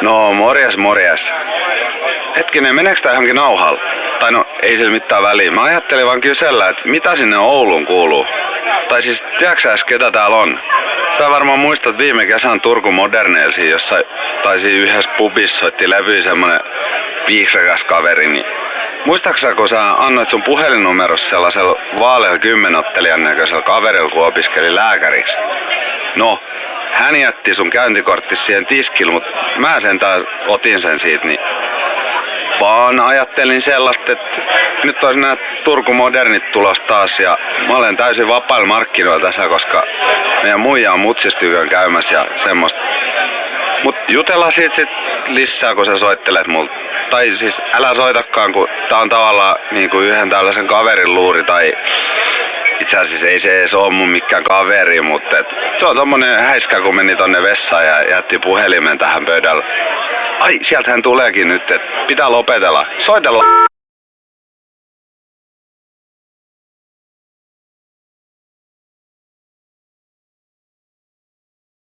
No, morjes, morjes. Hetkinen, meneekö tää johonkin nauhalle? Tai no, ei sillä mitään väliä. Mä ajattelin vaan kysellä, että mitä sinne Ouluun kuuluu? Tai siis, tiedätkö sä edes, ketä täällä on? Sä varmaan muistat viime kesän Turku Moderneelsiin, jossa tai siinä yhdessä pubissa soitti levyä semmonen viiksekäs kaveri, niin muistaaksä, kun sä annoit sun puhelinnumerossa sellaisella vaalealla 10-ottelijan näköisellä kaverilla, kun opiskeli lääkäriksi? No, hän jätti sun käyntikorttis siihen tiskille, mutta mä sentään otin sen siitä, niin vaan ajattelin sellaista, että nyt olisi nämä Turku Modernit tulos taas ja mä olen täysin vapailla markkinoilla tässä, koska meidän muija on mutsistykön käymässä ja semmoista. Mut jutellaan siitä sit lisää, kun sä soittelet multa. Tai siis älä soitakaan, kun tää on tavallaan niinku yhden tällaisen kaverin luuri tai itse asiassa ei se edes oo mun mikään kaveri, mutta se on tommonen häiskä, kun meni tonne vessaan ja jätti puhelimen tähän pöydälle. Ai, sieltä hän tuleekin nyt, että pitää lopetella. Soitella!